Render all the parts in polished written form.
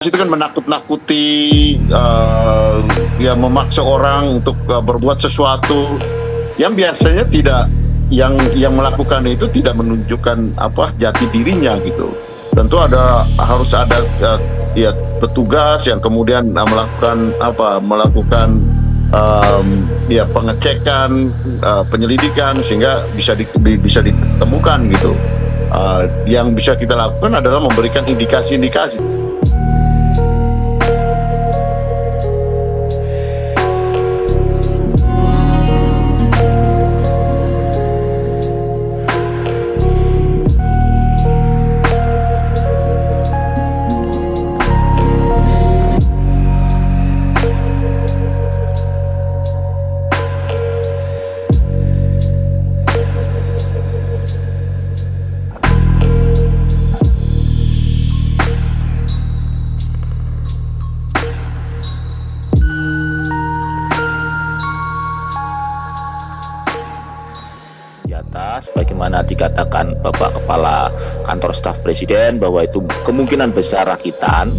Itu kan menakut-nakuti, ya memaksa orang untuk berbuat sesuatu yang biasanya tidak, yang melakukan itu tidak menunjukkan jati dirinya gitu. Tentu harus ada ya petugas yang kemudian melakukan ya pengecekan, penyelidikan sehingga bisa ditemukan gitu. Yang bisa kita lakukan adalah memberikan indikasi-indikasi. Sebagaimana dikatakan Bapak Kepala Kantor Staf Presiden bahwa itu kemungkinan besar rakitan,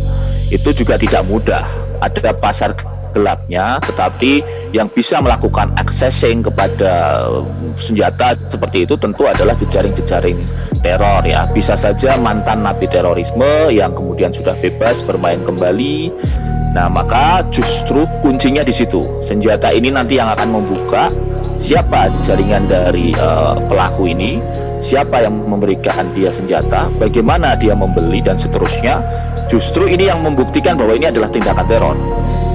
itu juga tidak mudah. Ada pasar gelapnya, tetapi yang bisa melakukan accessing kepada senjata seperti itu tentu adalah jejaring-jejaring teror ya. Bisa saja mantan napi terorisme yang kemudian sudah bebas bermain kembali. Nah, maka justru kuncinya di situ. Senjata ini nanti yang akan membuka siapa jaringan dari pelaku ini, siapa yang memberikan dia senjata, bagaimana dia membeli dan seterusnya. Justru ini yang membuktikan bahwa ini adalah tindakan teror.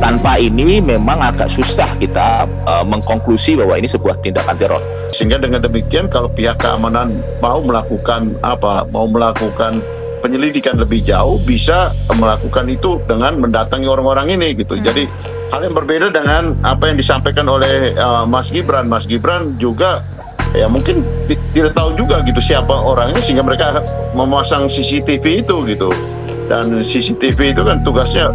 Tanpa ini memang agak susah kita mengkonklusi bahwa ini sebuah tindakan teror. Sehingga dengan demikian kalau pihak keamanan mau melakukan penyelidikan lebih jauh, bisa melakukan itu dengan mendatangi orang-orang ini gitu. Jadi hal yang berbeda dengan apa yang disampaikan oleh Mas Gibran. Mas Gibran juga ya mungkin tidak tahu juga gitu siapa orangnya, sehingga mereka memasang CCTV itu gitu. Dan CCTV itu kan tugasnya,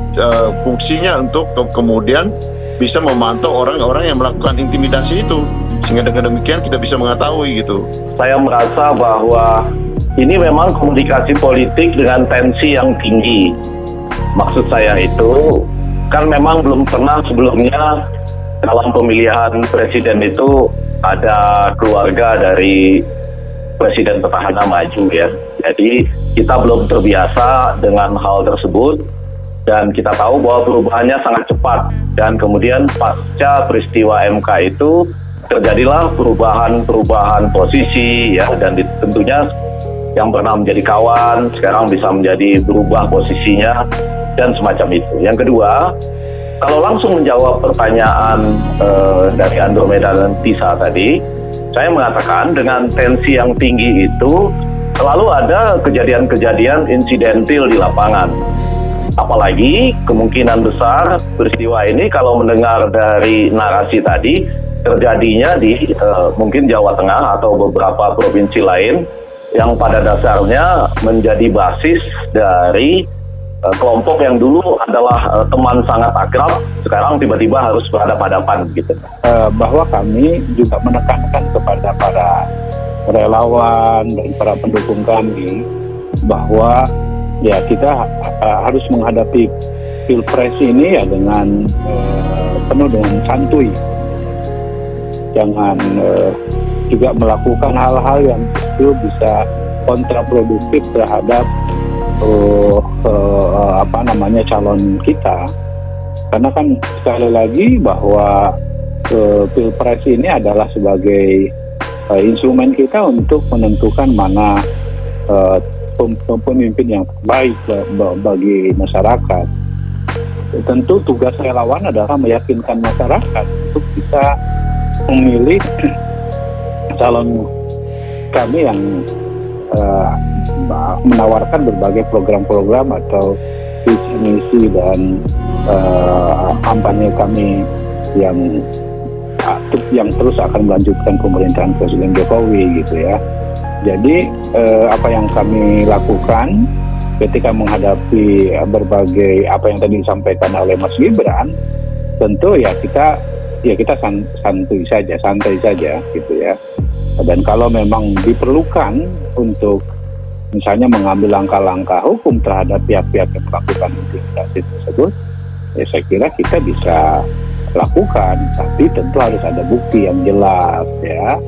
fungsinya untuk kemudian bisa memantau orang-orang yang melakukan intimidasi itu, sehingga dengan demikian kita bisa mengetahui gitu. Saya merasa bahwa ini memang komunikasi politik dengan tensi yang tinggi. Maksud saya itu, kan memang belum pernah sebelumnya dalam pemilihan presiden itu ada keluarga dari presiden petahana maju ya. Jadi kita belum terbiasa dengan hal tersebut, dan kita tahu bahwa perubahannya sangat cepat. Dan kemudian pasca peristiwa MK itu terjadilah perubahan posisi ya, dan tentunya yang pernah menjadi kawan sekarang bisa menjadi berubah posisinya dan semacam itu. Yang kedua, kalau langsung menjawab pertanyaan dari Andromeda dan Tisa tadi, saya mengatakan dengan tensi yang tinggi itu selalu ada kejadian-kejadian insidentil di lapangan. Apalagi kemungkinan besar peristiwa ini kalau mendengar dari narasi tadi terjadinya di mungkin Jawa Tengah atau beberapa provinsi lain yang pada dasarnya menjadi basis dari kelompok yang dulu adalah teman sangat akrab, sekarang tiba-tiba harus berhadapan-hadapan gitu. Bahwa kami juga menekankan kepada para relawan dan para pendukung kami bahwa ya kita harus menghadapi Pilpres ini ya dengan penuh dengan santuy. Jangan juga melakukan hal-hal yang itu bisa kontraproduktif terhadap calon kita, karena kan sekali lagi bahwa Pilpres ini adalah sebagai instrumen kita untuk menentukan mana pemimpin yang terbaik bagi masyarakat. Tentu tugas relawan adalah meyakinkan masyarakat untuk bisa memilih calon kami yang menawarkan berbagai program-program atau visi misi dan kampanye kami yang terus akan melanjutkan pemerintahan Presiden Jokowi gitu ya. Jadi apa yang kami lakukan ketika menghadapi berbagai apa yang tadi disampaikan oleh Mas Gibran, tentu ya kita santai saja gitu ya. Dan kalau memang diperlukan untuk misalnya mengambil langkah-langkah hukum terhadap pihak-pihak yang melakukan intimidasi tersebut, ya saya kira kita bisa lakukan, tapi tentu harus ada bukti yang jelas ya.